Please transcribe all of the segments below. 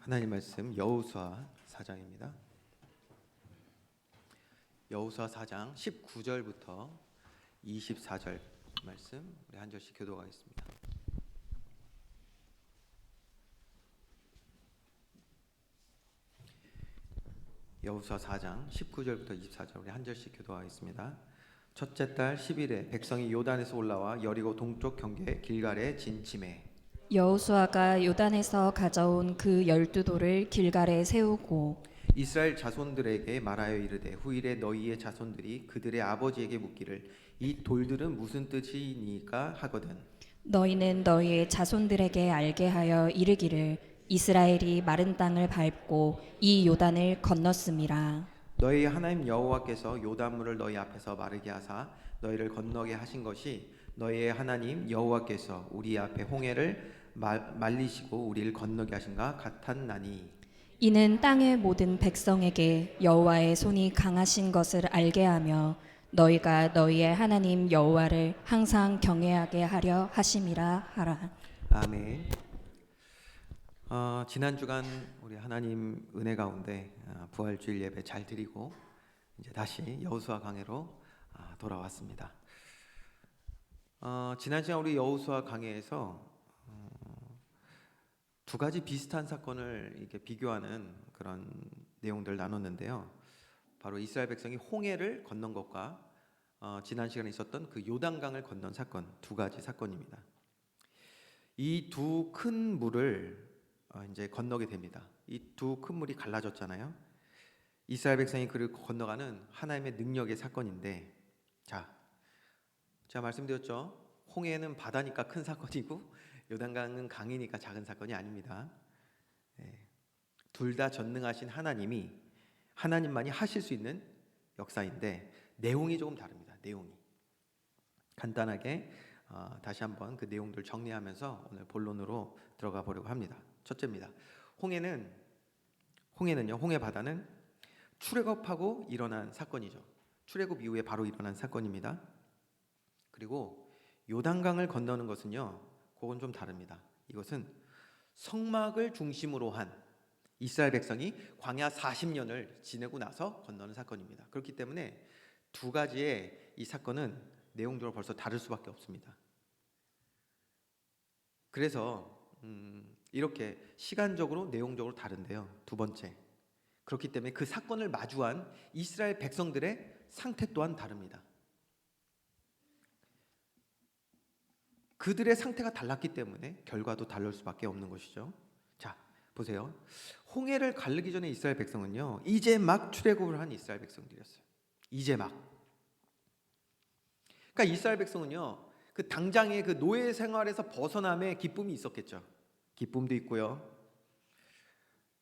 하나님 말씀 여호수아 4장입니다. 여호수아 4장 19절부터 24절 말씀 우리 한 절씩 교독하겠습니다. 여호수아 4장 19절부터 24절 우리 한 절씩 교독하겠습니다. 첫째 달 10일에 백성이 요단에서 올라와 여리고 동쪽 경계 길갈에 진침해 여호수아가 요단에서 가져온 그 12돌을 길갈에 세우고 이스라엘 자손들에게 말하여 이르되 후일에 너희의 자손들이 그들의 아버지에게 묻기를 이 돌들은 무슨 뜻이니까 하거든 너희는 너희의 자손들에게 알게 하여 이르기를 이스라엘이 마른 땅을 밟고 이 요단을 건넜음이라. 너희 하나님 여호와께서 요단물을 너희 앞에서 마르게 하사 너희를 건너게 하신 것이 너희의 하나님 여호와께서 우리 앞에 홍해를 말리시고 우리를 건너게 하신가 같았나니 이는 땅의 모든 백성에게 여호와의 손이 강하신 것을 알게 하며 너희가 너희의 하나님 여호와를 항상 경외하게 하려 하심이라 하라. 아멘. 지난 주간 우리 하나님 은혜 가운데 부활주일 예배 잘 드리고 이제 다시 여호수아 강해로 돌아왔습니다. 지난 시간 우리 여호수아 강해에서 두 가지 비슷한 사건을 이렇게 비교하는 그런 내용들을 나눴는데요. 바로 이스라엘 백성이 홍해를 건넌 것과 지난 시간에 있었던 그 요단강을 건넌 사건, 두 가지 사건입니다. 이 두 큰 물을 이제 건너게 됩니다. 이 두 큰 물이 갈라졌잖아요. 이스라엘 백성이 그를 건너가는 하나님의 능력의 사건인데, 자, 제가 말씀드렸죠. 홍해는 바다니까 큰 사건이고 요단강은 강이니까 작은 사건이 아닙니다. 둘 다 전능하신 하나님만이 하실 수 있는 역사인데 내용이 조금 다릅니다. 내용이 간단하게 다시 한번 그 내용들 정리하면서 오늘 본론으로 들어가 보려고 합니다. 첫째입니다. 홍해 바다는 출애굽하고 일어난 사건이죠. 출애굽 이후에 바로 일어난 사건입니다. 그리고 요단강을 건너는 것은요, 그건 좀 다릅니다. 이것은 성막을 중심으로 한 이스라엘 백성이 광야 40년을 지내고 나서 건너는 사건입니다. 그렇기 때문에 두 가지의 이 사건은 내용적으로 벌써 다를 수밖에 없습니다. 그래서 이렇게 시간적으로 내용적으로 다른데요. 두 번째, 그렇기 때문에 그 사건을 마주한 이스라엘 백성들의 상태 또한 다릅니다. 그들의 상태가 달랐기 때문에 결과도 다를 수밖에 없는 것이죠. 자, 보세요. 홍해를 가르기 전에 이스라엘 백성은요, 이제 막 출애굽을 한 이스라엘 백성들이었어요. 이제 막. 그러니까 이스라엘 백성은요, 그 당장의 그 노예 생활에서 벗어남의 기쁨이 있었겠죠. 기쁨도 있고요.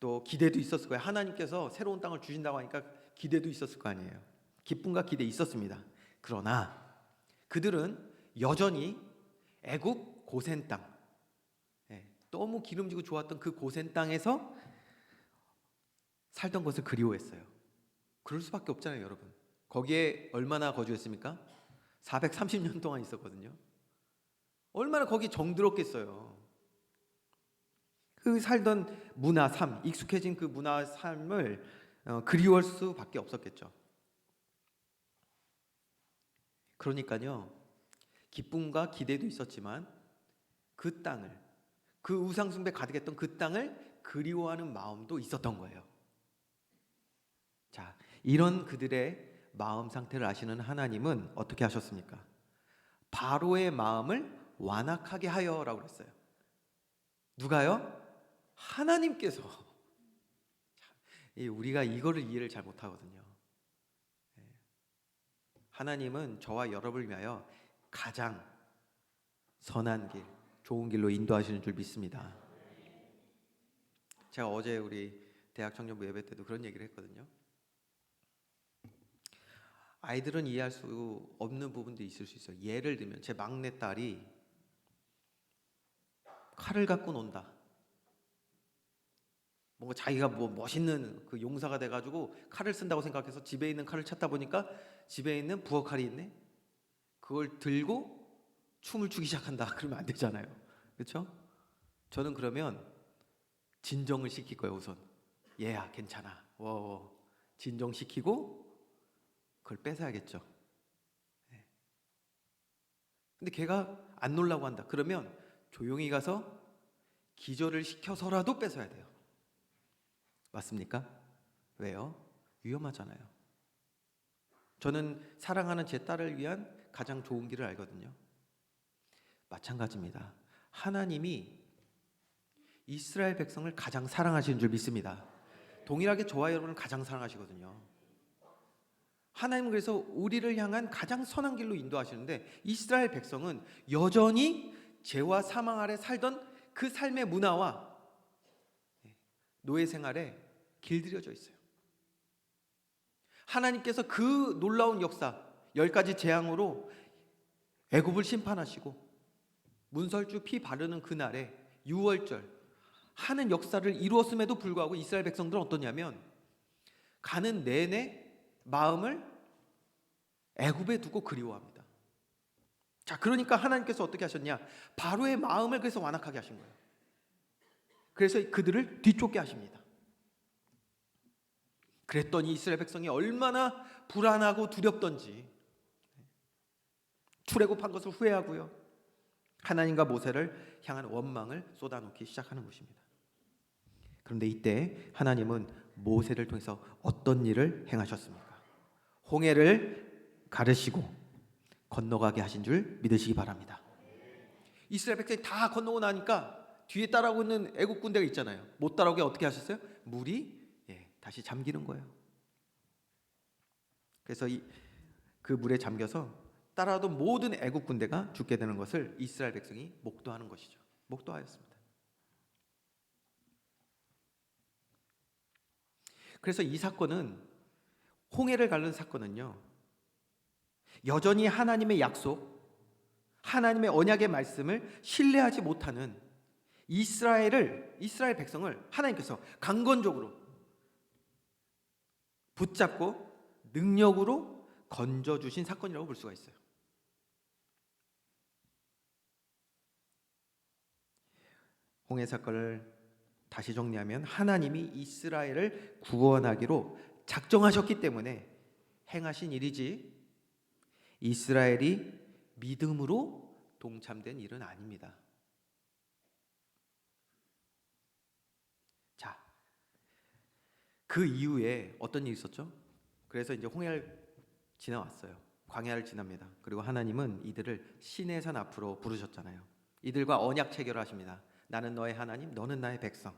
또 기대도 있었을 거예요. 하나님께서 새로운 땅을 주신다고 하니까 기대도 있었을 거 아니에요. 기쁨과 기대 있었습니다. 그러나 그들은 여전히 애굽 고센 땅, 너무 기름지고 좋았던 그 고센 땅에서 살던 것을 그리워했어요. 그럴 수밖에 없잖아요, 여러분. 거기에 얼마나 거주했습니까? 430년 동안 있었거든요. 얼마나 거기 정들었겠어요. 그 살던 문화 삶, 익숙해진 그 문화 삶을 그리워할 수밖에 없었겠죠. 그러니까요, 기쁨과 기대도 있었지만 그 땅을, 그 우상숭배 가득했던 그 땅을 그리워하는 마음도 있었던 거예요. 자, 이런 그들의 마음 상태를 아시는 하나님은 어떻게 하셨습니까? 바로의 마음을 완악하게 하여라고 그랬어요. 누가요? 하나님께서. 우리가 이거를 이해를 잘 못하거든요. 하나님은 저와 여러분을 위하여 가장 선한 길, 좋은 길로 인도하시는 줄 믿습니다. 제가 어제 우리 대학 청년부 예배 때도 그런 얘기를 했거든요. 아이들은 이해할 수 없는 부분도 있을 수 있어요. 예를 들면 제 막내딸이 칼을 갖고 논다. 뭔가 자기가 뭐 멋있는 그 용사가 돼가지고 칼을 쓴다고 생각해서 집에 있는 칼을 찾다 보니까 집에 있는 부엌 칼이 있네. 그걸 들고 춤을 추기 시작한다. 그러면 안 되잖아요. 그렇죠? 저는 그러면 진정을 시킬 거예요. 우선 얘야 괜찮아. 진정시키고 그걸 뺏어야겠죠. 근데 걔가 안 놀라고 한다. 그러면 조용히 가서 기절을 시켜서라도 뺏어야 돼요. 맞습니까? 왜요? 위험하잖아요. 저는 사랑하는 제 딸을 위한 가장 좋은 길을 알거든요. 마찬가지입니다. 하나님이 이스라엘 백성을 가장 사랑하시는 줄 믿습니다. 동일하게 저와 여러분을 가장 사랑하시거든요. 하나님은 그래서 우리를 향한 가장 선한 길로 인도하시는데, 이스라엘 백성은 여전히 죄와 사망 아래 살던 그 삶의 문화와 노예 생활에 길들여져 있어요. 하나님께서 그 놀라운 역사 10가지 재앙으로 애굽을 심판하시고 문설주 피 바르는 그날에 유월절 하는 역사를 이루었음에도 불구하고 이스라엘 백성들은 어떠냐면 가는 내내 마음을 애굽에 두고 그리워합니다. 자, 그러니까 하나님께서 어떻게 하셨냐? 바로의 마음을 그래서 완악하게 하신 거예요. 그래서 그들을 뒤쫓게 하십니다. 그랬더니 이스라엘 백성이 얼마나 불안하고 두렵던지 출애굽한 것을 후회하고요, 하나님과 모세를 향한 원망을 쏟아놓기 시작하는 것입니다. 그런데 이때 하나님은 모세를 통해서 어떤 일을 행하셨습니까? 홍해를 가르시고 건너가게 하신 줄 믿으시기 바랍니다. 이스라엘 백성이 다 건너고 나니까 뒤에 따라오고 있는 애국 군대가 있잖아요. 못 따라오게 어떻게 하셨어요? 물이 다시 잠기는 거예요. 그래서 그 물에 잠겨서 따라오던 모든 애국 군대가 죽게 되는 것을 이스라엘 백성이 목도하는 것이죠. 목도하였습니다. 그래서 이 사건은, 홍해를 가르는 사건은요, 여전히 하나님의 약속, 하나님의 언약의 말씀을 신뢰하지 못하는 이스라엘 백성을 하나님께서 강건적으로 붙잡고 능력으로 건져주신 사건이라고 볼 수가 있어요. 홍해 사건을 다시 정리하면 하나님이 이스라엘을 구원하기로 작정하셨기 때문에 행하신 일이지 이스라엘이 믿음으로 동참된 일은 아닙니다. 자, 그 이후에 어떤 일이 있었죠? 그래서 이제 홍해를 지나왔어요. 광야를 지납니다. 그리고 하나님은 이들을 시내산 앞으로 부르셨잖아요. 이들과 언약 체결을 하십니다. 나는 너의 하나님, 너는 나의 백성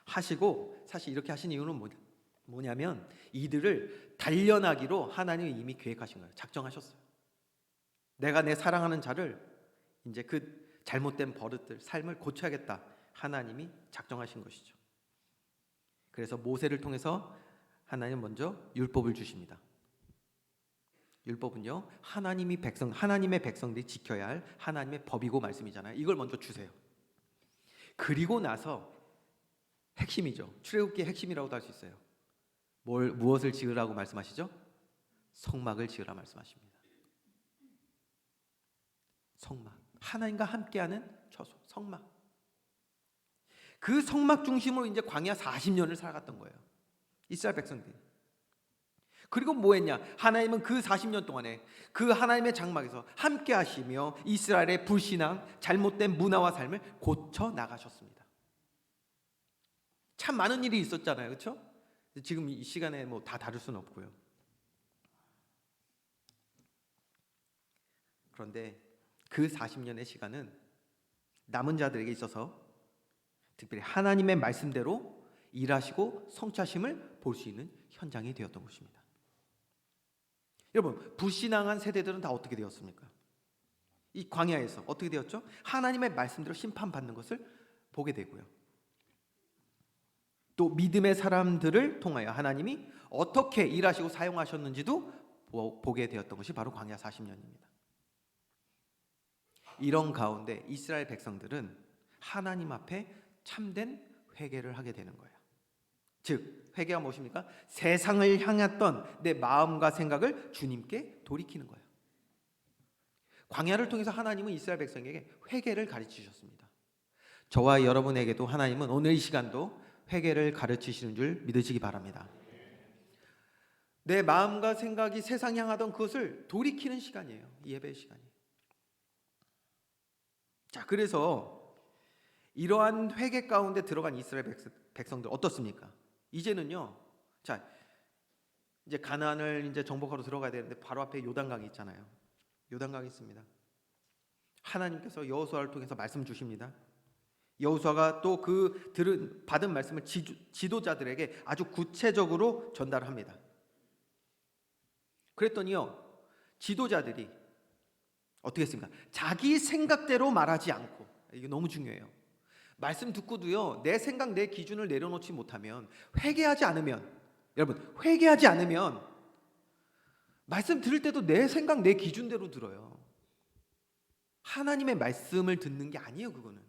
하시고, 사실 이렇게 하신 이유는 뭐냐면 이들을 단련하기로 하나님이 이미 계획하신 거예요. 작정하셨어요. 내가 내 사랑하는 자를 이제 그 잘못된 버릇들, 삶을 고쳐야겠다, 하나님이 작정하신 것이죠. 그래서 모세를 통해서 하나님 먼저 율법을 주십니다. 율법은요, 하나님의 백성들이 지켜야 할 하나님의 법이고 말씀이잖아요. 이걸 먼저 주세요. 그리고 나서 핵심이죠. 출애굽기의 핵심이라고도 할 수 있어요. 무엇을 지으라고 말씀하시죠? 성막을 지으라 말씀하십니다. 성막, 하나님과 함께하는 처소, 성막. 그 성막 중심으로 이제 광야 40년을 살아갔던 거예요, 이스라엘 백성들이. 그리고 뭐 했냐? 하나님은 그 40년 동안에 그 하나님의 장막에서 함께 하시며 이스라엘의 불신앙, 잘못된 문화와 삶을 고쳐 나가셨습니다. 참 많은 일이 있었잖아요, 그렇죠? 지금 이 시간에 뭐 다 다룰 수는 없고요. 그런데 그 40년의 시간은 남은 자들에게 있어서 특별히 하나님의 말씀대로 일하시고 성취하심을 볼 수 있는 현장이 되었던 것입니다. 여러분, 불신앙한 세대들은 다 어떻게 되었습니까? 이 광야에서 어떻게 되었죠? 하나님의 말씀대로 심판받는 것을 보게 되고요, 또 믿음의 사람들을 통하여 하나님이 어떻게 일하시고 사용하셨는지도 보게 되었던 것이 바로 광야 40년입니다. 이런 가운데 이스라엘 백성들은 하나님 앞에 참된 회개를 하게 되는 거예요. 즉, 회개가 무엇입니까? 세상을 향했던 내 마음과 생각을 주님께 돌이키는 거예요. 광야를 통해서 하나님은 이스라엘 백성에게 회개를 가르치셨습니다. 저와 여러분에게도 하나님은 오늘 이 시간도 회개를 가르치시는 줄 믿으시기 바랍니다. 내 마음과 생각이 세상 향하던 그것을 돌이키는 시간이에요. 이 예배의 시간이. 자, 그래서 이러한 회개 가운데 들어간 이스라엘 백성들 어떻습니까? 이제는요. 자, 이제 가나안을 이제 정복하러 들어가야 되는데 바로 앞에 요단강이 있잖아요. 요단강이 있습니다. 하나님께서 여호수아를 통해서 말씀 주십니다. 여호수아가 또 그 받은 말씀을 지도자들에게 아주 구체적으로 전달합니다. 그랬더니요, 지도자들이 어떻게 했습니까? 자기 생각대로 말하지 않고, 이게 너무 중요해요. 말씀 듣고도요, 내 생각, 내 기준을 내려놓지 못하면, 회개하지 않으면, 여러분, 회개하지 않으면 말씀 들을 때도 내 생각, 내 기준대로 들어요. 하나님의 말씀을 듣는 게 아니에요, 그거는.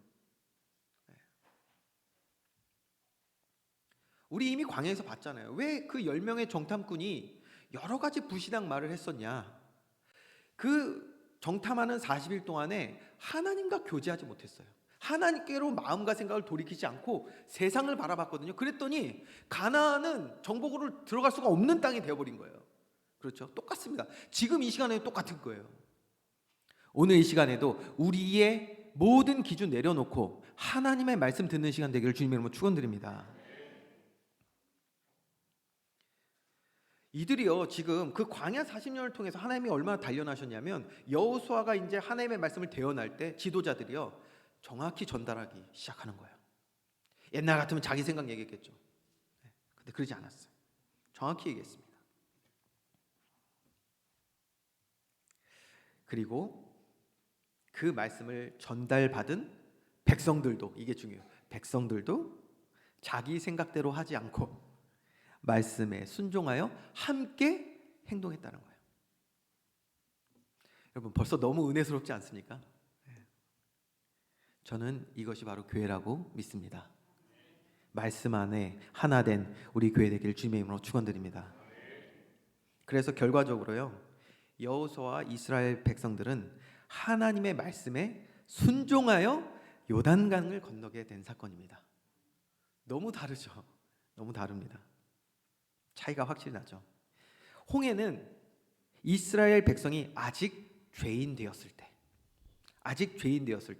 우리 이미 광야에서 봤잖아요. 왜 그 10명의 정탐꾼이 여러 가지 불신앙 말을 했었냐? 그 정탐하는 40일 동안에 하나님과 교제하지 못했어요. 하나님께로 마음과 생각을 돌이키지 않고 세상을 바라봤거든요. 그랬더니 가나안은 정복으로 들어갈 수가 없는 땅이 되어버린 거예요. 그렇죠? 똑같습니다. 지금 이 시간에도 똑같은 거예요. 오늘 이 시간에도 우리의 모든 기준 내려놓고 하나님의 말씀 듣는 시간 되기를 주님의 이름으로 축원드립니다. 이들이요, 지금 그 광야 40년을 통해서 하나님이 얼마나 단련하셨냐면, 여호수아가 이제 하나님의 말씀을 대언할 때 지도자들이요, 정확히 전달하기 시작하는 거예요. 옛날 같으면 자기 생각 얘기했겠죠. 근데 그러지 않았어요. 정확히 얘기했습니다. 그리고 그 말씀을 전달받은 백성들도, 이게 중요해요. 백성들도 자기 생각대로 하지 않고 말씀에 순종하여 함께 행동했다는 거예요. 여러분, 벌써 너무 은혜스럽지 않습니까? 저는 이것이 바로 교회라고 믿습니다. 말씀 안에 하나 된 우리 교회 되기를 주님의 이름으로 축원드립니다. 그래서 결과적으로요, 여호수아와 이스라엘 백성들은 하나님의 말씀에 순종하여 요단강을 건너게 된 사건입니다. 너무 다르죠. 너무 다릅니다. 차이가 확실히 나죠. 홍해는 이스라엘 백성이 아직 죄인 되었을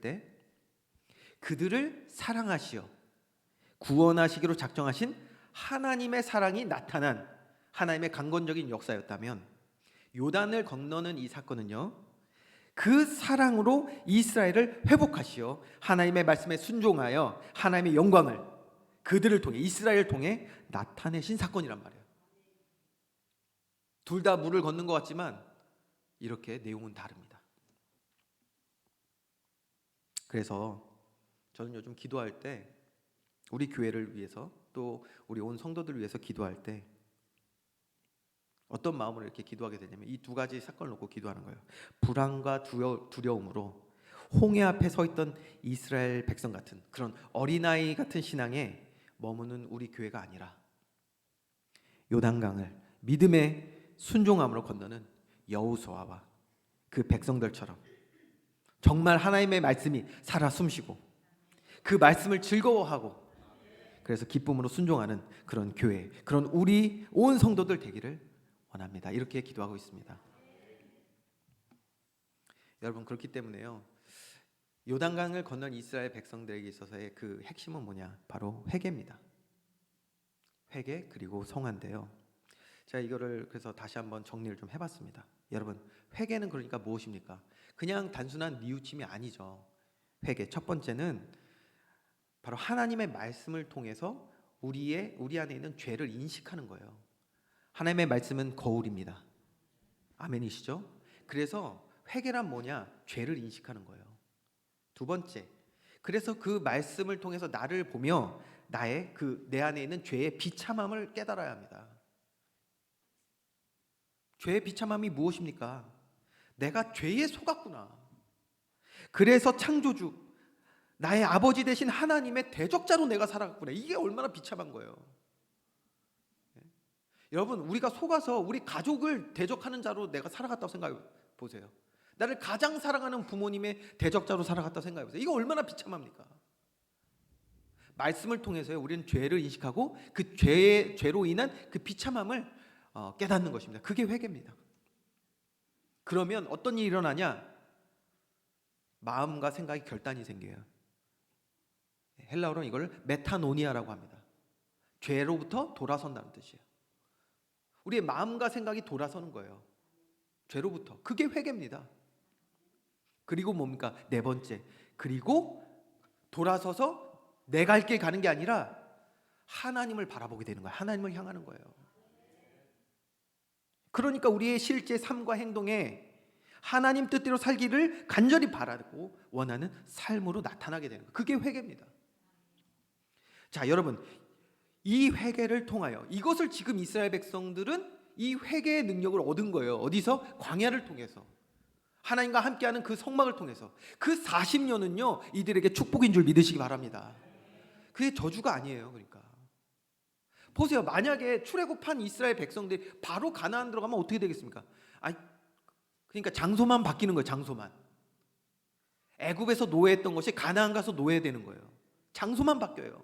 때 그들을 사랑하시어 구원하시기로 작정하신 하나님의 사랑이 나타난 하나님의 강권적인 역사였다면, 요단을 건너는 이 사건은요, 그 사랑으로 이스라엘을 회복하시어 하나님의 말씀에 순종하여 하나님의 영광을 그들을 통해, 이스라엘을 통해 나타내신 사건이란 말이에요. 둘 다 물을 걷는 것 같지만 이렇게 내용은 다릅니다. 그래서 저는 요즘 기도할 때, 우리 교회를 위해서 또 우리 온 성도들을 위해서 기도할 때 어떤 마음으로 이렇게 기도하게 되냐면, 이 두 가지 사건을 놓고 기도하는 거예요. 불안과 두려움으로 홍해 앞에 서 있던 이스라엘 백성 같은 그런 어린아이 같은 신앙에 머무는 우리 교회가 아니라, 요단강을 믿음의 순종함으로 건너는 여호수아와 그 백성들처럼 정말 하나님의 말씀이 살아 숨쉬고 그 말씀을 즐거워하고 그래서 기쁨으로 순종하는 그런 교회, 그런 우리 온 성도들 되기를 원합니다. 이렇게 기도하고 있습니다. 여러분, 그렇기 때문에요, 요단강을 건넌 이스라엘 백성들에게 있어서의 그 핵심은 뭐냐? 바로 회개입니다. 회개 그리고 성화인데요, 제가 이거를 그래서 다시 한번 정리를 좀 해봤습니다. 여러분, 회개는 그러니까 무엇입니까? 그냥 단순한 뉘우침이 아니죠. 회개, 첫 번째는 바로 하나님의 말씀을 통해서 우리 안에 있는 죄를 인식하는 거예요. 하나님의 말씀은 거울입니다. 아멘이시죠? 그래서 회개란 뭐냐? 죄를 인식하는 거예요. 두 번째, 그래서 그 말씀을 통해서 나를 보며 나의 내 안에 있는 죄의 비참함을 깨달아야 합니다. 죄의 비참함이 무엇입니까? 내가 죄에 속았구나. 그래서 창조주, 나의 아버지 되신 하나님의 대적자로 내가 살아갔구나. 이게 얼마나 비참한 거예요. 여러분, 우리가 속아서 우리 가족을 대적하는 자로 내가 살아갔다고 생각해 보세요. 나를 가장 사랑하는 부모님의 대적자로 살아갔다고 생각해 보세요. 이거 얼마나 비참합니까? 말씀을 통해서요, 우리는 죄를 인식하고 그 죄로 인한 그 비참함을 깨닫는 것입니다. 그게 회개입니다. 그러면 어떤 일이 일어나냐? 마음과 생각이 결단이 생겨요. 헬라어로는 이걸 메타노니아라고 합니다. 죄로부터 돌아선다는 뜻이에요. 우리의 마음과 생각이 돌아서는 거예요. 죄로부터. 그게 회개입니다. 그리고 뭡니까? 네 번째. 그리고 돌아서서 내 갈 길 가는 게 아니라 하나님을 바라보게 되는 거예요. 하나님을 향하는 거예요. 그러니까 우리의 실제 삶과 행동에 하나님 뜻대로 살기를 간절히 바라고 원하는 삶으로 나타나게 되는 거예요. 그게 회개입니다. 자, 여러분, 이 회개를 통하여 이것을 지금 이스라엘 백성들은 이 회개의 능력을 얻은 거예요. 어디서? 광야를 통해서. 하나님과 함께하는 그 성막을 통해서. 그 40년은요 이들에게 축복인 줄 믿으시기 바랍니다. 그게 저주가 아니에요. 그러니까 보세요. 만약에 출애굽한 이스라엘 백성들이 바로 가나안 들어가면 어떻게 되겠습니까? 그러니까 장소만 바뀌는 거예요. 장소만. 애굽에서 노예했던 것이 가나안 가서 노예되는 거예요. 장소만 바뀌어요.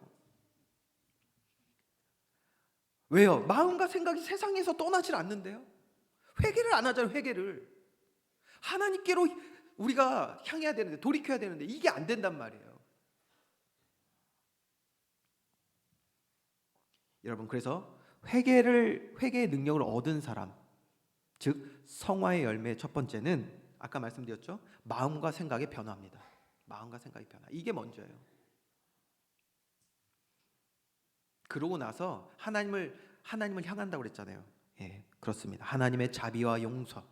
왜요? 마음과 생각이 세상에서 떠나질 않는데요. 회개를 안 하잖아요. 회개를. 하나님께로 우리가 향해야 되는데, 돌이켜야 되는데 이게 안 된단 말이에요. 여러분, 그래서 회개의 능력을 얻은 사람, 즉 성화의 열매의 첫 번째는 아까 말씀드렸죠. 마음과 생각의 변화입니다. 마음과 생각의 변화. 이게 먼저예요. 그러고 나서 하나님을 향한다고 그랬잖아요. 예, 그렇습니다. 하나님의 자비와 용서,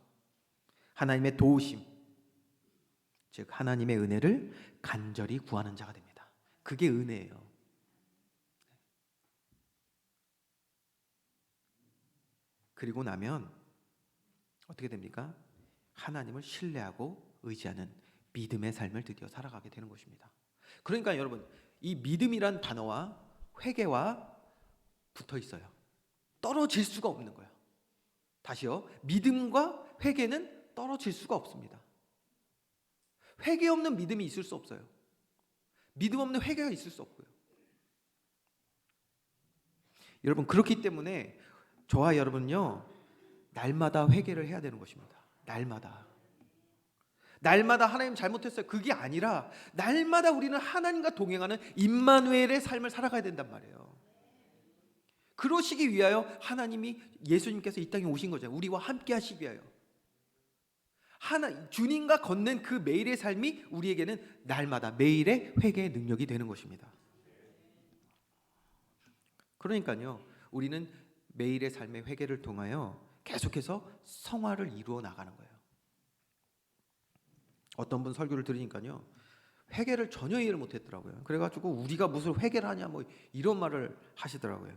하나님의 도우심, 즉 하나님의 은혜를 간절히 구하는 자가 됩니다. 그게 은혜예요. 그리고 나면 어떻게 됩니까? 하나님을 신뢰하고 의지하는 믿음의 삶을 드디어 살아가게 되는 것입니다. 그러니까 여러분, 이 믿음이란 단어와 회개와 붙어 있어요. 떨어질 수가 없는 거예요. 다시요. 믿음과 회개는 떨어질 수가 없습니다. 회개 없는 믿음이 있을 수 없어요. 믿음 없는 회개가 있을 수 없고요. 여러분, 그렇기 때문에 저와 여러분요, 날마다 회개를 해야 되는 것입니다. 날마다 하나님 잘못했어요. 그게 아니라 날마다 우리는 하나님과 동행하는 임마누엘의 삶을 살아가야 된단 말이에요. 그러시기 위하여 하나님이, 예수님께서 이 땅에 오신 거잖아요. 우리와 함께 하시기 위하여. 주님과 걷는 그 매일의 삶이 우리에게는 날마다 매일의 회개의 능력이 되는 것입니다. 그러니까요, 우리는 매일의 삶의 회개를 통하여 계속해서 성화를 이루어 나가는 거예요. 어떤 분 설교를 들으니까요, 회개를 전혀 이해를 못했더라고요. 그래가지고 우리가 무슨 회개를 하냐 뭐 이런 말을 하시더라고요.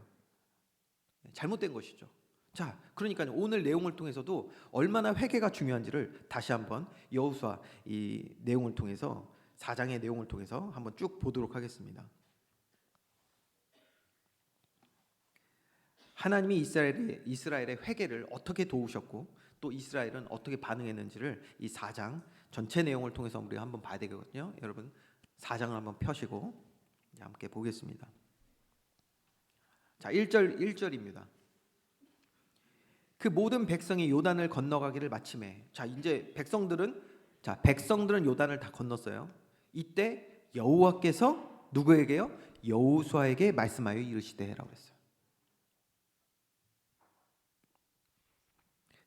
잘못된 것이죠. 자, 그러니까 오늘 내용을 통해서도 얼마나 회개가 중요한지를 다시 한번 여호수아 이 내용을 통해서, 4장의 내용을 통해서 한번 쭉 보도록 하겠습니다. 하나님이 이스라엘의 회개를 어떻게 도우셨고 또 이스라엘은 어떻게 반응했는지를 이 4장 전체 내용을 통해서 우리가 한번 봐야 되거든요. 여러분 4장을 한번 펴시고 함께 보겠습니다. 자, 1절입니다. 그 모든 백성이 요단을 건너가기를 마침에, 자, 이제 백성들은 요단을 다 건넜어요. 이때 여호와께서 누구에게요? 여호수아에게 말씀하여 이르시되라고 했어요.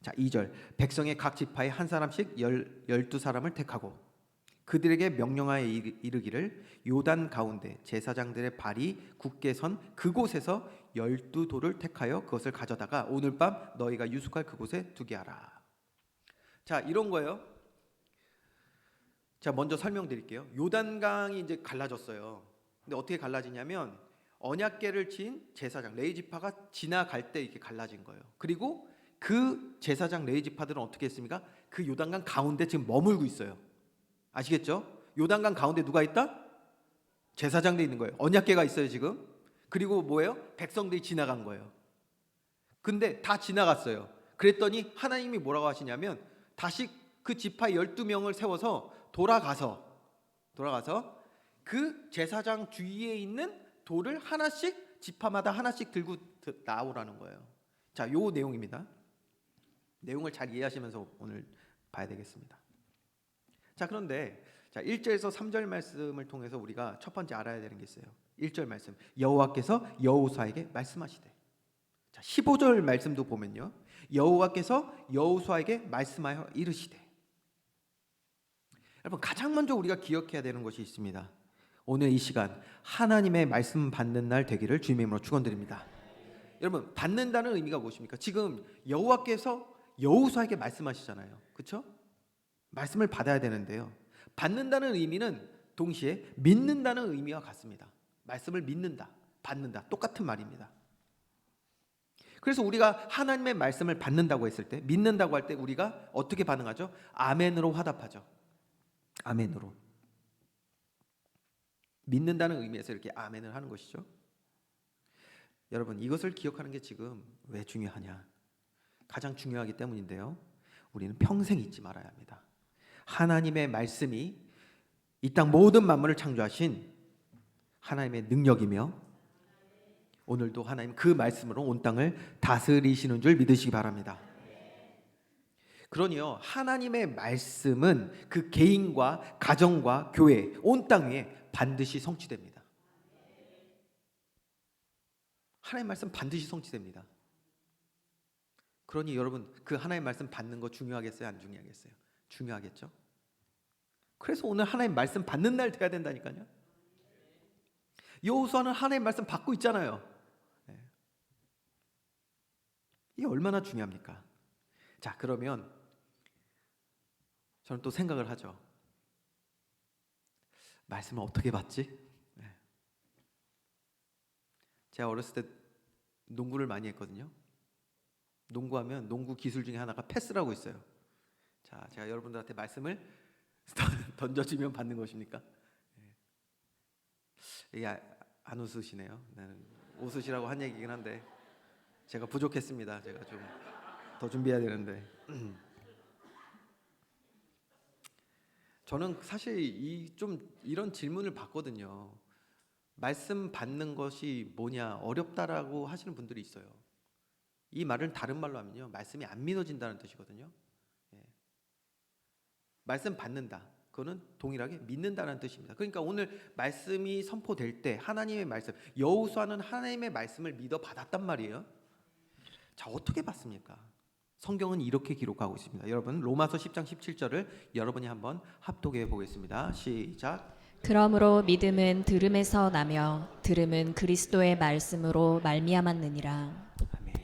자, 2절. 백성의 각 지파에 한 사람씩 12사람을 택하고 그들에게 명령하여 이르기를 요단 가운데 제사장들의 발이 굳게 선 그곳에서 12돌을 택하여 그것을 가져다가 오늘 밤 너희가 유숙할 그곳에 두게 하라. 자, 이런 거예요. 자, 먼저 설명드릴게요. 요단강이 이제 갈라졌어요. 근데 어떻게 갈라지냐면 언약궤를 진 제사장 레위지파가 지나갈 때 이렇게 갈라진 거예요. 그리고 그 제사장 레위지파들은 어떻게 했습니까? 그 요단강 가운데 지금 머물고 있어요. 아시겠죠? 요단강 가운데 누가 있다? 제사장들이 있는 거예요. 언약궤가 있어요 지금. 그리고 뭐예요? 백성들이 지나간 거예요. 근데 다 지나갔어요. 그랬더니 하나님이 뭐라고 하시냐면 다시 그 지파 12명을 세워서 돌아가서 그 제사장 주위에 있는 돌을 하나씩 지파마다 하나씩 들고 나오라는 거예요. 자, 요 내용입니다. 내용을 잘 이해하시면서 오늘 봐야 되겠습니다. 자, 그런데 자, 1절에서 3절 말씀을 통해서 우리가 첫 번째 알아야 되는 게 있어요. 1절 말씀. 여호와께서 여호수아에게 말씀하시되. 자, 15절 말씀도 보면요. 여호와께서 여호수아에게 말씀하여 이르시되. 여러분, 가장 먼저 우리가 기억해야 되는 것이 있습니다. 오늘 이 시간 하나님의 말씀 받는 날 되기를 주님의 이름으로 축원드립니다. 여러분, 받는다는 의미가 무엇입니까? 지금 여호와께서 여호수아에게 말씀하시잖아요. 그렇죠? 말씀을 받아야 되는데요. 받는다는 의미는 동시에 믿는다는 의미와 같습니다. 말씀을 믿는다, 받는다, 똑같은 말입니다. 그래서 우리가 하나님의 말씀을 받는다고 했을 때, 믿는다고 할 때 우리가 어떻게 반응하죠? 아멘으로 화답하죠. 아멘으로. 믿는다는 의미에서 이렇게 아멘을 하는 것이죠. 여러분, 이것을 기억하는 게 지금 왜 중요하냐? 가장 중요하기 때문인데요. 우리는 평생 잊지 말아야 합니다. 하나님의 말씀이 이 땅 모든 만물을 창조하신 하나님의 능력이며 오늘도 하나님 그 말씀으로 온 땅을 다스리시는 줄 믿으시기 바랍니다. 그러니요, 하나님의 말씀은 그 개인과 가정과 교회, 온 땅 위에 반드시 성취됩니다. 하나님의 말씀 반드시 성취됩니다. 그러니 여러분, 그 하나님의 말씀 받는 거 중요하겠어요? 안 중요하겠어요? 중요하겠죠? 그래서 오늘 하나님의 말씀 받는 날 돼야 된다니까요. 여호수아는 하나님의 말씀 받고 있잖아요. 이게 얼마나 중요합니까? 자, 그러면 저는 또 생각을 하죠. 말씀을 어떻게 받지? 제가 어렸을 때 농구를 많이 했거든요. 농구하면 농구 기술 중에 하나가 패스라고 있어요. 자, 제가 여러분들한테 말씀을 던져주면 받는 것입니까? 이게 안 웃으시네요. 나는 웃으시라고 한 얘기긴 한데 제가 부족했습니다. 제가 좀 더 준비해야 되는데. 저는 사실 이런 질문을 받거든요. 말씀 받는 것이 뭐냐, 어렵다라고 하시는 분들이 있어요. 이 말은 다른 말로 하면요, 말씀이 안 믿어진다는 뜻이거든요. 말씀 받는다, 그거는 동일하게 믿는다는 뜻입니다. 그러니까 오늘 말씀이 선포될 때 하나님의 말씀, 여호수아는 하나님의 말씀을 믿어 받았단 말이에요. 자, 어떻게 받습니까? 성경은 이렇게 기록하고 있습니다. 여러분, 로마서 10장 17절을 여러분이 한번 합독해 보겠습니다. 시작. 그러므로 믿음은 들음에서 나며 들음은 그리스도의 말씀으로 말미암았느니라. 아멘.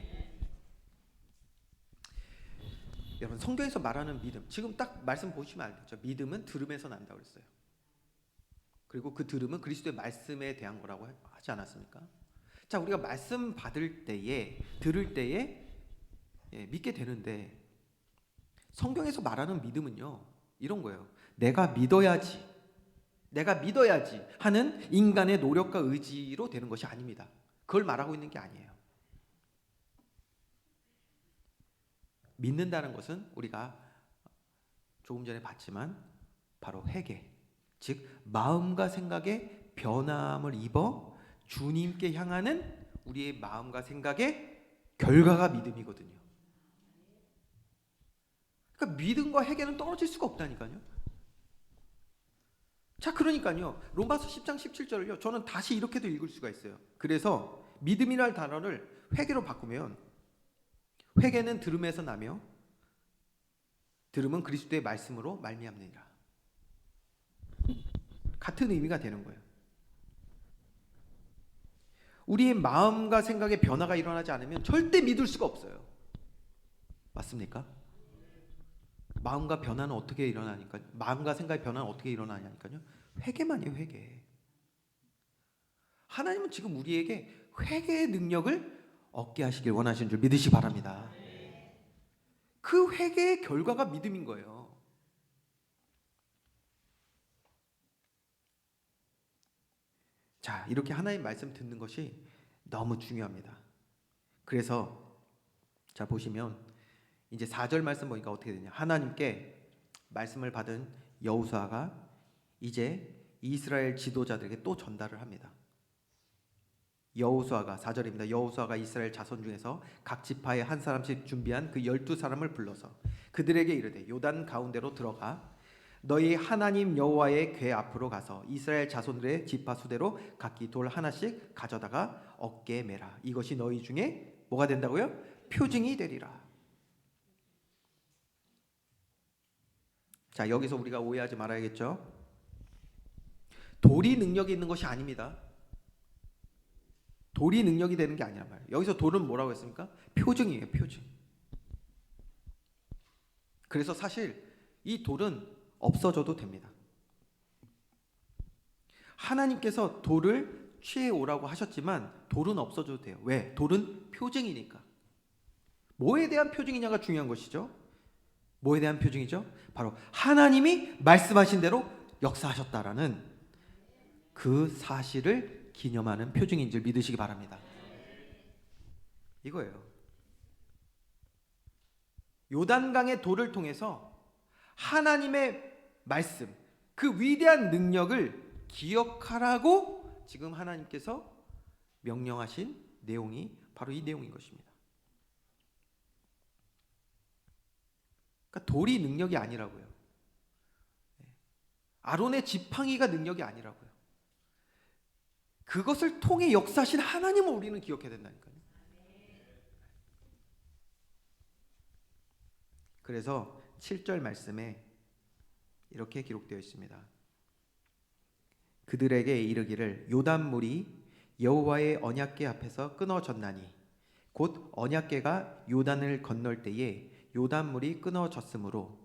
여러분, 성경에서 말하는 믿음, 지금 딱 말씀 보시면 알겠죠. 믿음은 들음에서 난다고 그랬어요. 그리고 그 들음은 그리스도의 말씀에 대한 거라고 하지 않았습니까? 자, 우리가 말씀 받을 때에, 들을 때에 믿게 되는데, 성경에서 말하는 믿음은요, 이런 거예요. 내가 믿어야지 하는 인간의 노력과 의지로 되는 것이 아닙니다. 그걸 말하고 있는 게 아니에요. 믿는다는 것은 우리가 조금 전에 봤지만 바로 회개, 즉 마음과 생각의 변함을 입어 주님께 향하는 우리의 마음과 생각의 결과가 믿음이거든요. 그러니까 믿음과 회개는 떨어질 수가 없다니까요. 자, 그러니까요, 로마서 10장 17절을요 저는 다시 이렇게도 읽을 수가 있어요. 그래서 믿음이라는 단어를 회개로 바꾸면, 회개는 들음에서 나며 들음은 그리스도의 말씀으로 말미암느니라. 같은 의미가 되는 거예요. 우리의 마음과 생각의 변화가 일어나지 않으면 절대 믿을 수가 없어요. 맞습니까? 마음과 변화는 어떻게 일어나니까? 마음과 생각의 변화는 어떻게 일어나냐니까요. 회개만이에요, 회개. 하나님은 지금 우리에게 회개의 능력을 얻게 하시길 원하시는 줄 믿으시기 바랍니다. 그 회개의 결과가 믿음인 거예요. 자, 이렇게 하나님 말씀 듣는 것이 너무 중요합니다. 그래서 자, 보시면 이제 4절 말씀 보니까 어떻게 되냐? 하나님께 말씀을 받은 여호수아가 이제 이스라엘 지도자들에게 또 전달을 합니다. 여호수아가 4절입니다. 여호수아가 이스라엘 자손 중에서 각 지파에 한 사람씩 준비한 그 12사람을 불러서 그들에게 이르되 요단 가운데로 들어가 너희 하나님 여호와의 궤 앞으로 가서 이스라엘 자손들의 지파 수대로 각기 돌 하나씩 가져다가 어깨에 매라. 이것이 너희 중에 뭐가 된다고요? 표징이 되리라. 자, 여기서 우리가 오해하지 말아야겠죠? 돌이 능력이 있는 것이 아닙니다. 돌이 능력이 되는 게 아니란 말이에요. 여기서 돌은 뭐라고 했습니까? 표징이에요, 표징. 그래서 사실 이 돌은 없어져도 됩니다. 하나님께서 돌을 취해 오라고 하셨지만 돌은 없어져도 돼요. 왜? 돌은 표징이니까. 뭐에 대한 표징이냐가 중요한 것이죠. 뭐에 대한 표징이죠? 바로 하나님이 말씀하신 대로 역사하셨다라는 그 사실을 기념하는 표징인 줄 믿으시기 바랍니다. 이거예요. 요단강의 돌을 통해서 하나님의 말씀, 그 위대한 능력을 기억하라고 지금 하나님께서 명령하신 내용이 바로 이 내용인 것입니다. 그러니까 돌이 능력이 아니라고요. 아론의 지팡이가 능력이 아니라고요. 그것을 통해 역사하신 하나님을 우리는 기억해야 된다니까요. 그래서 7절 말씀에 이렇게 기록되어 있습니다. 그들에게 이르기를 요단물이 여호와의 언약궤 앞에서 끊어졌나니 곧 언약궤가 요단을 건널 때에 요단물이 끊어졌으므로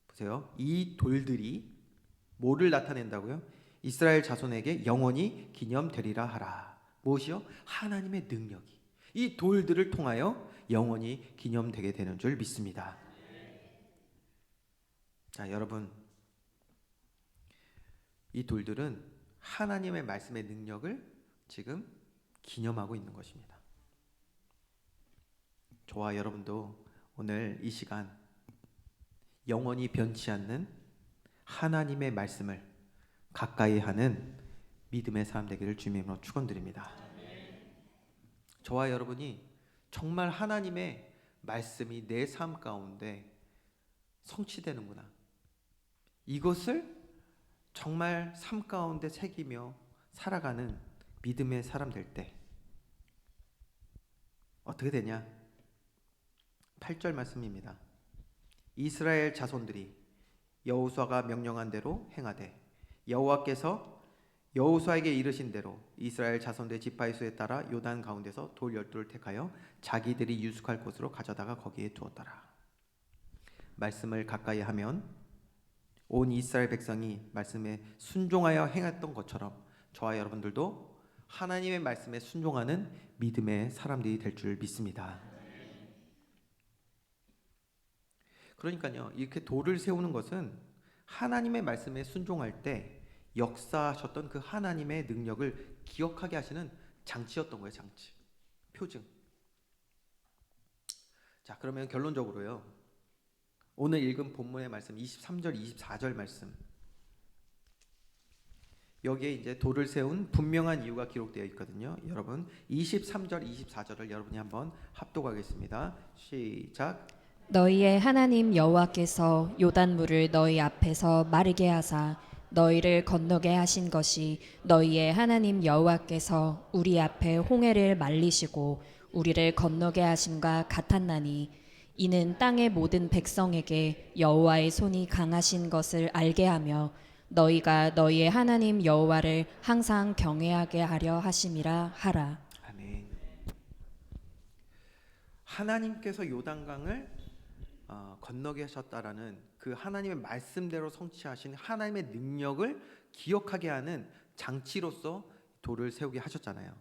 보세요. 이 돌들이 뭐를 나타낸다고요? 이스라엘 자손에게 영원히 기념되리라 하라. 무엇이요? 하나님의 능력이 이 돌들을 통하여 영원히 기념되게 되는 줄 믿습니다. 자, 여러분, 이 돌들은 하나님의 말씀의 능력을 지금 기념하고 있는 것입니다. 저와 여러분도 오늘 이 시간 영원히 변치 않는 하나님의 말씀을 가까이 하는 믿음의 사람 되기를 주님으로 축원드립니다. 저와 여러분이 정말 하나님의 말씀이 내 삶 가운데 성취되는구나, 이것을 정말 삶 가운데 새기며 살아가는 믿음의 사람 될 때 어떻게 되냐? 8절 말씀입니다. 이스라엘 자손들이 여호수아가 명령한 대로 행하되 여호와께서 여호수아에게 이르신 대로 이스라엘 자손들의 지파의 수에 따라 요단 가운데서 돌 12돌을 택하여 자기들이 유숙할 곳으로 가져다가 거기에 두었더라. 말씀을 가까이 하면 온 이스라엘 백성이 말씀에 순종하여 행했던 것처럼 저와 여러분들도 하나님의 말씀에 순종하는 믿음의 사람들이 될 줄 믿습니다. 그러니까요, 이렇게 돌을 세우는 것은 하나님의 말씀에 순종할 때 역사하셨던 그 하나님의 능력을 기억하게 하시는 장치였던 거예요. 장치, 표징. 자, 그러면 결론적으로요, 오늘 읽은 본문의 말씀 23절 24절 말씀, 여기에 이제 돌을 세운 분명한 이유가 기록되어 있거든요. 여러분 23절 24절을 여러분이 한번 합독하겠습니다. 시작. 너희의 하나님 여호와께서 요단물을 너희 앞에서 마르게 하사 너희를 건너게 하신 것이 너희의 하나님 여호와께서 우리 앞에 홍해를 말리시고 우리를 건너게 하심과 같았나니 이는 땅의 모든 백성에게 여호와의 손이 강하신 것을 알게 하며 너희가 너희의 하나님 여호와를 항상 경외하게 하려 하심이라 하라. 아멘. 하나님께서 요단강을 건너게 하셨다라는 그 하나님의 말씀대로 성취하신 하나님의 능력을 기억하게 하는 장치로서 돌을 세우게 하셨잖아요.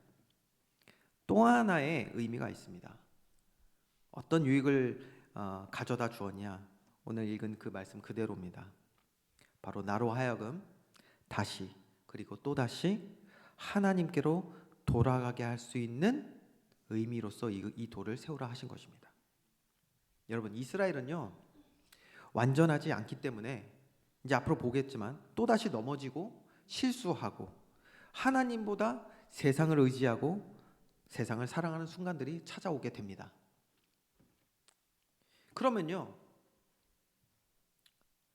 또 하나의 의미가 있습니다. 어떤 유익을 가져다 주었냐? 오늘 읽은 그 말씀 그대로입니다. 바로 나로 하여금 다시 그리고 또다시 하나님께로 돌아가게 할 수 있는 의미로서 이 돌을 세우라 하신 것입니다. 여러분, 이스라엘은요 완전하지 않기 때문에 이제 앞으로 보겠지만 또다시 넘어지고 실수하고 하나님보다 세상을 의지하고 세상을 사랑하는 순간들이 찾아오게 됩니다. 그러면요,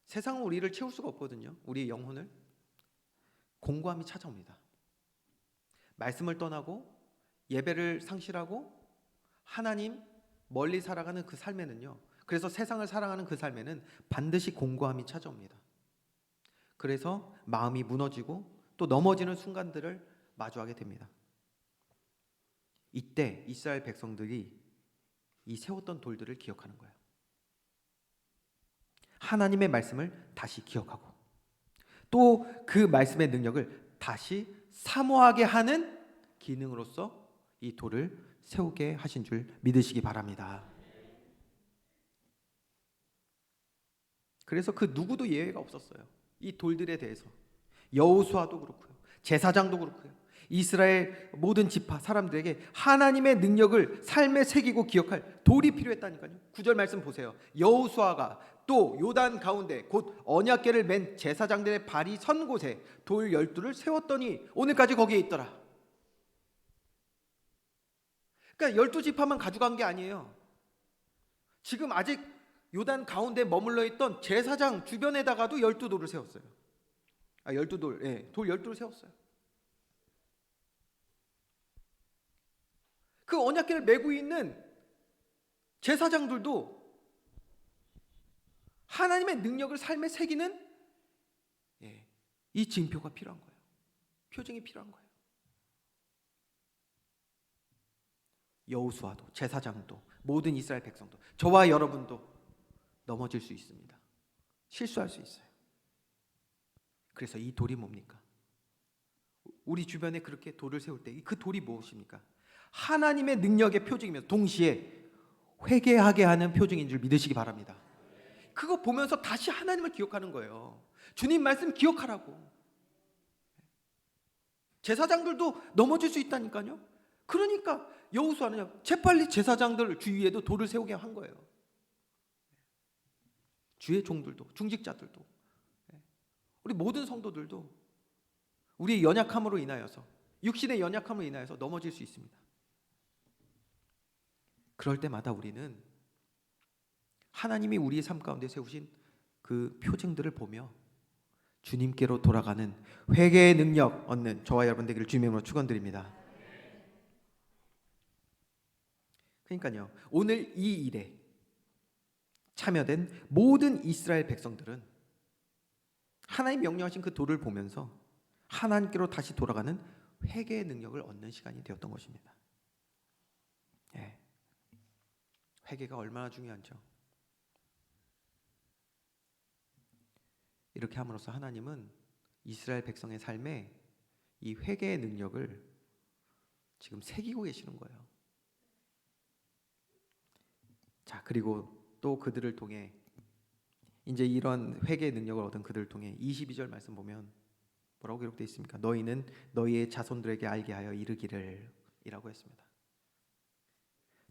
세상은 우리를 채울 수가 없거든요. 우리의 영혼을. 공고함이 찾아옵니다. 말씀을 떠나고 예배를 상실하고 하나님 멀리 살아가는 그 삶에는요, 그래서 세상을 사랑하는 그 삶에는 반드시 공고함이 찾아옵니다. 그래서 마음이 무너지고 또 넘어지는 순간들을 마주하게 됩니다. 이때 이스라엘 백성들이 이 세웠던 돌들을 기억하는 거예요. 하나님의 말씀을 다시 기억하고 또 그 말씀의 능력을 다시 사모하게 하는 기능으로서 이 돌을 세우게 하신 줄 믿으시기 바랍니다. 그래서 그 누구도 예외가 없었어요. 이 돌들에 대해서 여호수아도 그렇고요, 제사장도 그렇고요, 이스라엘 모든 지파 사람들에게 하나님의 능력을 삶에 새기고 기억할 돌이 필요했다니까요. 9절 말씀 보세요. 여호수아가 또 요단 가운데 곧 언약궤를 맨 제사장들의 발이 선 곳에 돌 12를 세웠더니 오늘까지 거기에 있더라. 그러니까 12지파만 가져간 게 아니에요. 지금 아직 요단 가운데 머물러 있던 제사장 주변에다가도 12돌을 세웠어요. 12돌, 예, 돌 12돌을 세웠어요. 그 언약궤를 메고 있는 제사장들도 하나님의 능력을 삶에 새기는 이 징표가 필요한 거예요. 표징이 필요한 거예요. 여호수아도 제사장도 모든 이스라엘 백성도 저와 여러분도 넘어질 수 있습니다. 실수할 수 있어요. 그래서 이 돌이 뭡니까? 우리 주변에 그렇게 돌을 세울 때 그 돌이 무엇입니까? 하나님의 능력의 표징이면서 동시에 회개하게 하는 표징인 줄 믿으시기 바랍니다. 그거 보면서 다시 하나님을 기억하는 거예요. 주님 말씀 기억하라고. 제사장들도 넘어질 수 있다니까요. 그러니까 여호수아는 재빨리 제사장들 주위에도 돌을 세우게 한 거예요. 주의 종들도, 중직자들도, 우리 모든 성도들도 우리의 연약함으로 인하여서, 육신의 연약함으로 인하여서 넘어질 수 있습니다. 그럴 때마다 우리는 하나님이 우리의 삶 가운데 세우신 그 표징들을 보며 주님께로 돌아가는 회개의 능력 얻는 저와 여러분 되기를 주님의 이름으로 축원드립니다. 그러니까요, 오늘 이 일에 참여된 모든 이스라엘 백성들은 하나님 명령하신 그 돌을 보면서 하나님께로 다시 돌아가는 회개의 능력을 얻는 시간이 되었던 것입니다. 예. 회개가 얼마나 중요한죠. 이렇게 함으로써 하나님은 이스라엘 백성의 삶에 이 회개의 능력을 지금 새기고 계시는 거예요. 자, 그리고 또 그들을 통해 이제 이런 회개의 능력을 얻은 그들을 통해 22절 말씀 보면 뭐라고 기록되어 있습니까? 너희는 너희의 자손들에게 알게 하여 이르기를 이라고 했습니다.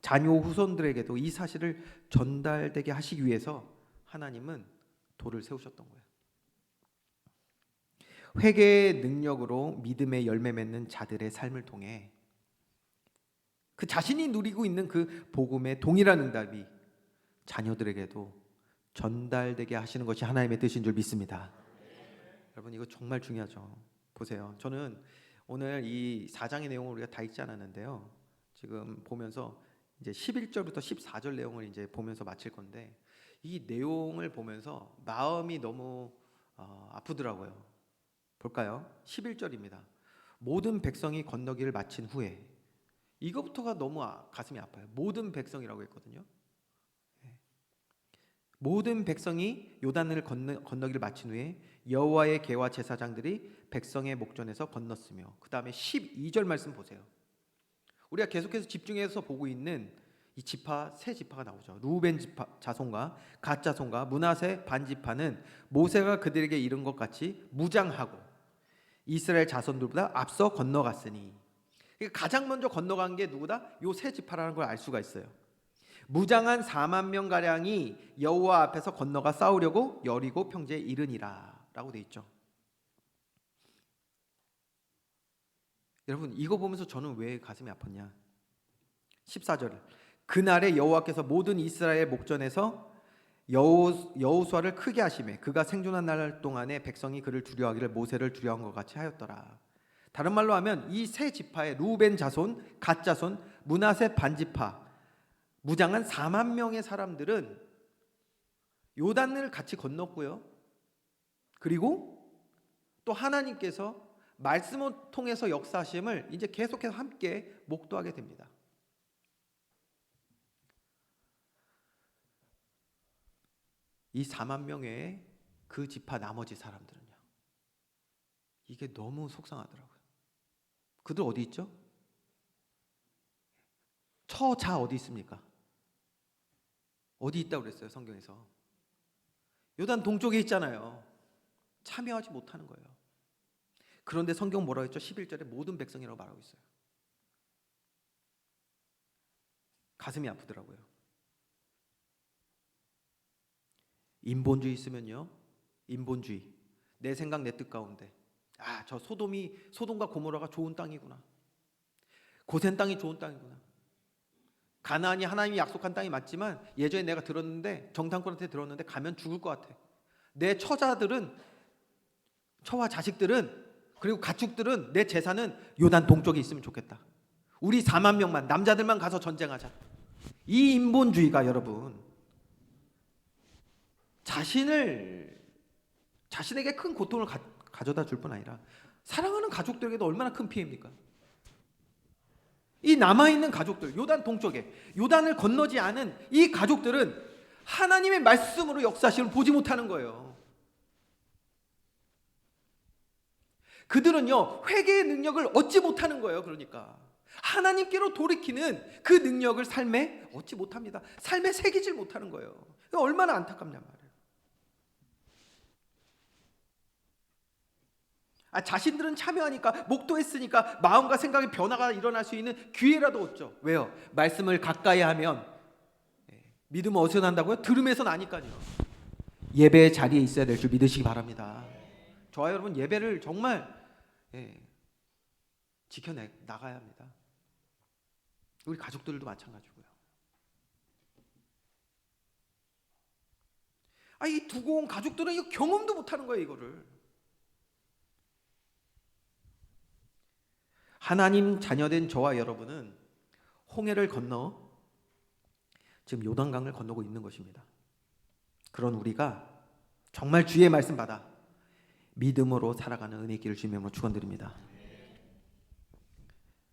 자녀 후손들에게도 이 사실을 전달되게 하시기 위해서 하나님은 돌을 세우셨던 거예요. 회개의 능력으로 믿음의 열매 맺는 자들의 삶을 통해 그 자신이 누리고 있는 그 복음의 동일한 응답이 자녀들에게도 전달되게 하시는 것이 하나님의 뜻인 줄 믿습니다. 여러분, 이거 정말 중요하죠. 보세요. 저는 오늘 이 4장의 내용을 우리가 다 읽지 않았는데요. 지금 보면서 이제 11절부터 14절 내용을 이제 보면서 마칠 건데, 이 내용을 보면서 마음이 너무 아프더라고요. 볼까요? 11절입니다. 모든 백성이 건너기를 마친 후에, 이거부터가 너무 가슴이 아파요. 모든 백성이라고 했거든요. 모든 백성이 요단을 건너기를 마친 후에 여호와의 궤와 제사장들이 백성의 목전에서 건넜으며, 그 다음에 12절 말씀 보세요. 우리가 계속해서 집중해서 보고 있는 이 지파, 세 지파가 나오죠. 루벤 지파 자손과 갓 자손과 므낫세 반 지파는 모세가 그들에게 이른 것 같이 무장하고 이스라엘 자손들보다 앞서 건너갔으니, 그러니까 가장 먼저 건너간 게 누구다? 요 세 지파라는 걸 알 수가 있어요. 무장한 4만 명 가량이 여호와 앞에서 건너가 싸우려고 여리고 평지에 이르니라 라고 돼 있죠. 여러분 이거 보면서 저는 왜 가슴이 아팠냐? 14절 그날에 여호와께서 모든 이스라엘 목전에서 여호수아를 크게 하시매 그가 생존한 날 동안에 백성이 그를 두려워하기를 모세를 두려워한 것 같이 하였더라. 다른 말로 하면 이 세 지파의 루벤 자손, 갓 자손, 므낫세 반지파 무장한 4만 명의 사람들은 요단을 같이 건넜고요. 그리고 또 하나님께서 말씀을 통해서 역사하심을 이제 계속해서 함께 목도하게 됩니다. 이 4만 명의 그 지파 나머지 사람들은요. 이게 너무 속상하더라고요. 그들 어디 있죠? 처자 어디 있습니까? 어디 있다고 그랬어요 성경에서? 요단 동쪽에 있잖아요. 참여하지 못하는 거예요. 그런데 성경 뭐라고 했죠? 11절에 모든 백성이라고 말하고 있어요. 가슴이 아프더라고요. 인본주의 있으면요, 인본주의, 내 생각 내 뜻 가운데 저 소돔과 고모라가 좋은 땅이구나, 고센 땅이 좋은 땅이구나, 가나안이 하나님이 약속한 땅이 맞지만 예전에 내가 들었는데 정탐꾼한테 들었는데 가면 죽을 것 같아. 내 처자들은, 처와 자식들은, 그리고 가축들은, 내 재산은 요단 동쪽에 있으면 좋겠다. 우리 4만 명만, 남자들만 가서 전쟁하자. 이 인본주의가 여러분 자신에게 큰 고통을 가져다 줄 뿐 아니라 사랑하는 가족들에게도 얼마나 큰 피해입니까? 이 남아있는 가족들, 요단 동쪽에 요단을 건너지 않은 이 가족들은 하나님의 말씀으로 역사하심을 보지 못하는 거예요. 그들은요 회개의 능력을 얻지 못하는 거예요. 그러니까 하나님께로 돌이키는 그 능력을 삶에 얻지 못합니다. 삶에 새기질 못하는 거예요. 얼마나 안타깝냔 말이에요. 자신들은 참여하니까, 목도했으니까 마음과 생각의 변화가 일어날 수 있는 기회라도 얻죠. 왜요? 말씀을 가까이 하면 믿음은 어디서 난다고요? 들음에서 나니까요. 예배의 자리에 있어야 될 줄 믿으시기 바랍니다. 저와 여러분 예배를 정말 지켜나가야 합니다. 우리 가족들도 마찬가지고요. 이 두고 온 가족들은 이거 경험도 못하는 거예요. 이거를 하나님 자녀된 저와 여러분은 홍해를 건너 지금 요단강을 건너고 있는 것입니다. 그런 우리가 정말 주의 말씀 받아 믿음으로 살아가는 은혜의 길을 주님의 이름으로 축원드립니다.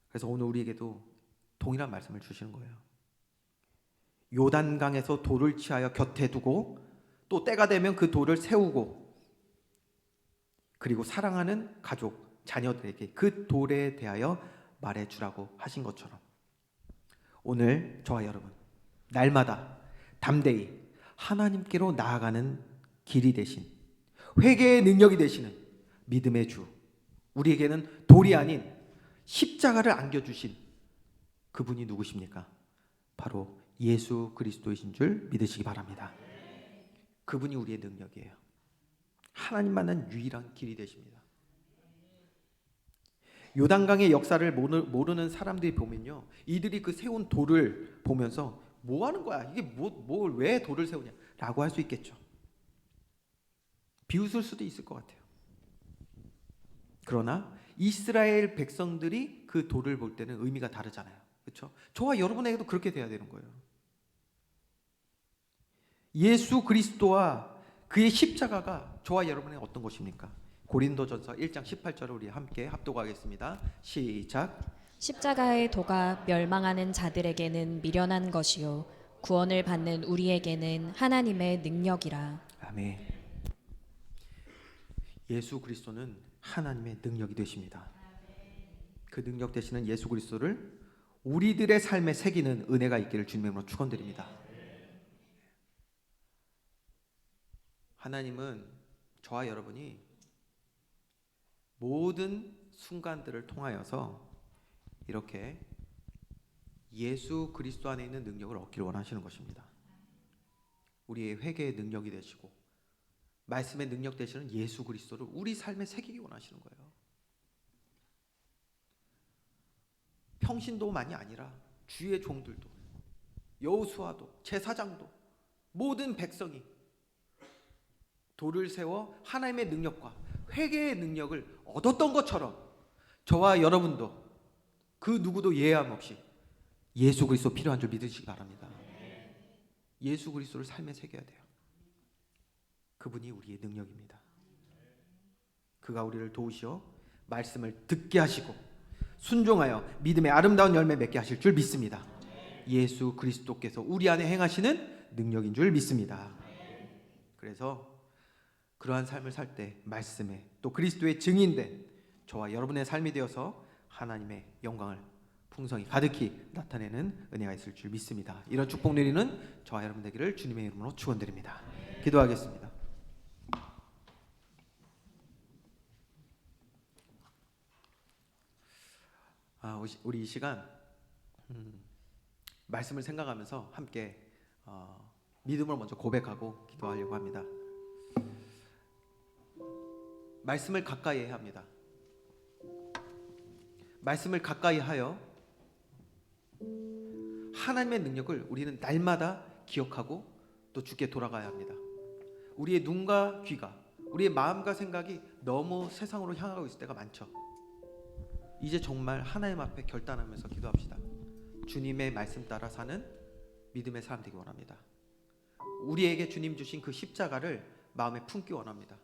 그래서 오늘 우리에게도 동일한 말씀을 주시는 거예요. 요단강에서 돌을 취하여 곁에 두고 또 때가 되면 그 돌을 세우고, 그리고 사랑하는 가족, 자녀들에게 그 돌에 대하여 말해주라고 하신 것처럼 오늘 저와 여러분 날마다 담대히 하나님께로 나아가는 길이 되신, 회개의 능력이 되시는 믿음의 주, 우리에게는 돌이 아닌 십자가를 안겨주신 그분이 누구십니까? 바로 예수 그리스도이신 줄 믿으시기 바랍니다. 그분이 우리의 능력이에요. 하나님 만난 유일한 길이 되십니다. 요단강의 역사를 모르는 사람들이 보면요, 이들이 그 세운 돌을 보면서 뭐 하는 거야? 이게 왜 돌을 세우냐? 라고 할 수 있겠죠. 비웃을 수도 있을 것 같아요. 그러나 이스라엘 백성들이 그 돌을 볼 때는 의미가 다르잖아요. 그렇죠? 저와 여러분에게도 그렇게 돼야 되는 거예요. 예수 그리스도와 그의 십자가가 저와 여러분에게 어떤 것입니까? 고린도전서 1장 18절을 우리 함께 합독하겠습니다. 시작. 십자가의 도가 멸망하는 자들에게는 미련한 것이요 구원을 받는 우리에게는 하나님의 능력이라. 아멘. 예수 그리스도는 하나님의 능력이 되십니다. 그 능력 되시는 예수 그리스도를 우리들의 삶에 새기는 은혜가 있기를 주님의 이름으로 축원드립니다. 하나님은 저와 여러분이 모든 순간들을 통하여서 이렇게 예수 그리스도 안에 있는 능력을 얻기를 원하시는 것입니다. 우리의 회개의 능력이 되시고 말씀의 능력 되시는 예수 그리스도를 우리 삶에 새기기 원하시는 거예요. 평신도만이 아니라 주의 종들도, 여호수아도, 제사장도, 모든 백성이 돌을 세워 하나님의 능력과 회개의 능력을 얻었던 것처럼 저와 여러분도 그 누구도 예외함 없이 예수 그리스도 필요한 줄 믿으시기 바랍니다. 예수 그리스도를 삶에 새겨야 돼요. 그분이 우리의 능력입니다. 그가 우리를 도우시어 말씀을 듣게 하시고 순종하여 믿음의 아름다운 열매 맺게 하실 줄 믿습니다. 예수 그리스도께서 우리 안에 행하시는 능력인 줄 믿습니다. 그래서 그러한 삶을 살 때 말씀에 또 그리스도의 증인된 저와 여러분의 삶이 되어서 하나님의 영광을 풍성히 가득히 나타내는 은혜가 있을 줄 믿습니다. 이런 축복 누리는 저와 여러분 되기를 주님의 이름으로 축원드립니다. 기도하겠습니다. 우리 이 시간 말씀을 생각하면서 함께 믿음을 먼저 고백하고 기도하려고 합니다. 말씀을 가까이 해야 합니다. 말씀을 가까이 하여 하나님의 능력을 우리는 날마다 기억하고 또 주께 돌아가야 합니다. 우리의 눈과 귀가, 우리의 마음과 생각이 너무 세상으로 향하고 있을 때가 많죠. 이제 정말 하나님 앞에 결단하면서 기도합시다. 주님의 말씀 따라 사는 믿음의 사람 되기 원합니다. 우리에게 주님 주신 그 십자가를 마음에 품기 원합니다.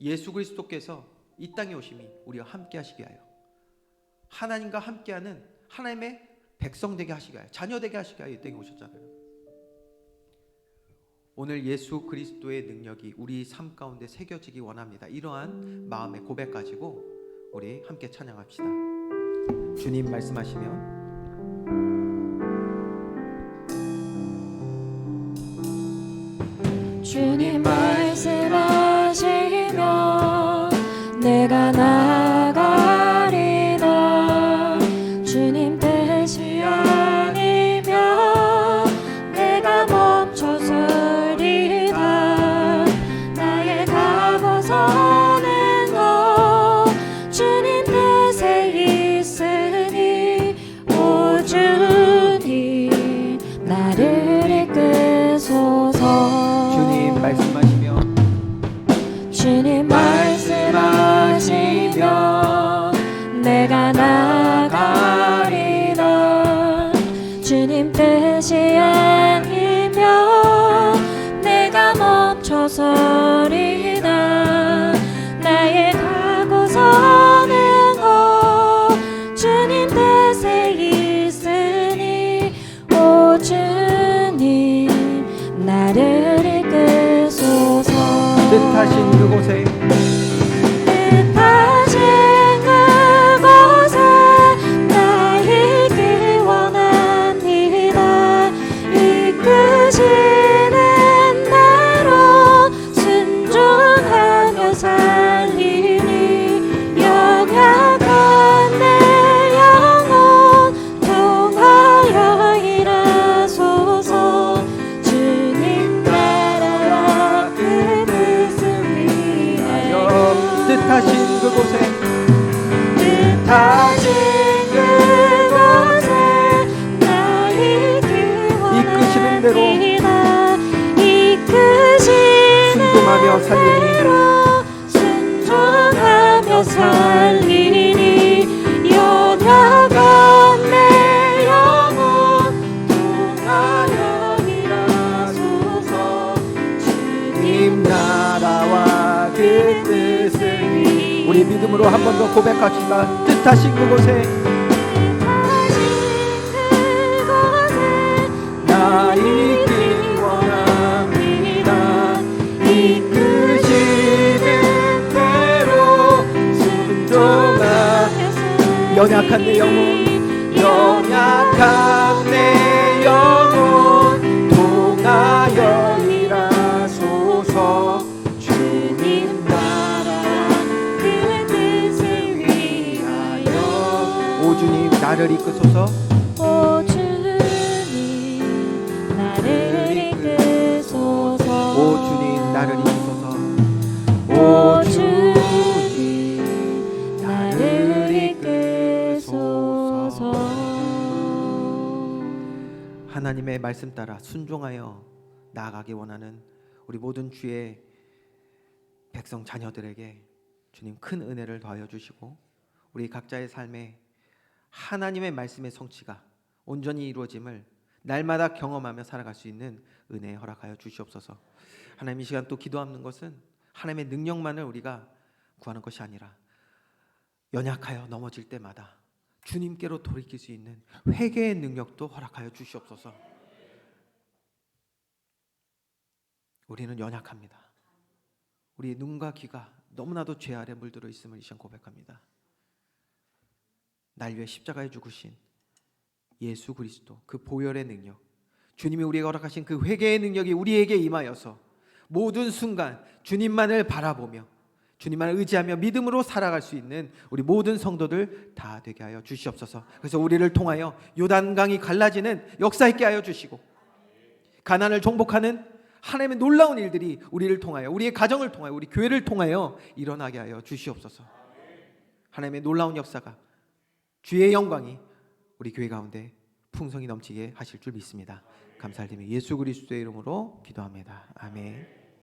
예수 그리스도께서 이 땅에 오심이 우리와 함께 하시게 하여 하나님과 함께하는 하나님의 백성 되게 하시게 하여 자녀 되게 하시게 하여 이 땅에 오셨잖아요. 오늘 예수 그리스도의 능력이 우리 삶 가운데 새겨지기 원합니다. 이러한 마음의 고백 가지고 우리 함께 찬양합시다. 주님 말씀하시면 주님 말씀하시면 내가 나가리라. 주님 뜻이 아니면 내가 멈춰서리다. 나의 가고서는 너 주님 뜻에 있으니 오 주님 나를 이끄소서. 주님 말씀하시며 주님 말씀하시면 내가 나가리라. 주님 뜻이 아니면 내가 멈춰서리다. 나의 가고서는 곧 주님 뜻에 있으니 오 주님 나를 이끄소서. 뜻하신 그곳에 뜻하신 그곳에 나 있기 원합니다. 이끄시는 대로 순종하며 살리니 연약한 내 영혼 통하여 일하소서. 주님 나라와 그 뜻을 위하여 뜻하신 그곳에 뜻하신 그곳에 나 있기 이끄시는 대로 원합니다. 이끄시는 순종하며 살리니 대로 순종하며 살리니 연약한 내 영혼 통하여 일하소서. 주님 나라와 그 뜻을 우리 믿음으로 한 번 더 고백합시다. 뜻하신 그곳에 나 있기 원합니다. 이끄시는 대로 순종하며 연약한 내 영혼 연약한 내 영혼 통하여 일하소서. 주님 나라 그 뜻을 위하여 오 주님 나를 이끄소서. 오 주님 나를 이끄소서. 오 주님 나를 이끄소서. 오 주님 나를 이끄소서. 하나님의 말씀 따라 순종하여 나아가기 원하는 우리 모든 주의 백성 자녀들에게 주님 큰 은혜를 더하여 주시고 우리 각자의 삶에 하나님의 말씀의 성취가 온전히 이루어짐을 날마다 경험하며 살아갈 수 있는 은혜 허락하여 주시옵소서. 하나님, 이 시간 또 기도하는 것은 하나님의 능력만을 우리가 구하는 것이 아니라 연약하여 넘어질 때마다 주님께로 돌이킬 수 있는 회개의 능력도 허락하여 주시옵소서. 우리는 연약합니다. 우리의 눈과 귀가 너무나도 죄 아래 물들어 있음을 이 시간 고백합니다. 날 위해 십자가에 죽으신 예수 그리스도, 그 보혈의 능력, 주님이 우리에게 허락하신 그 회개의 능력이 우리에게 임하여서 모든 순간 주님만을 바라보며 주님만을 의지하며 믿음으로 살아갈 수 있는 우리 모든 성도들 다 되게 하여 주시옵소서. 그래서 우리를 통하여 요단강이 갈라지는 역사 있게 하여 주시고 가난을 정복하는 하나님의 놀라운 일들이 우리를 통하여, 우리의 가정을 통하여, 우리 교회를 통하여 일어나게 하여 주시옵소서. 하나님의 놀라운 역사가, 주의 영광이 우리 교회 가운데 풍성히 넘치게 하실 줄 믿습니다. 감사드리며 예수 그리스도의 이름으로 기도합니다. 아멘.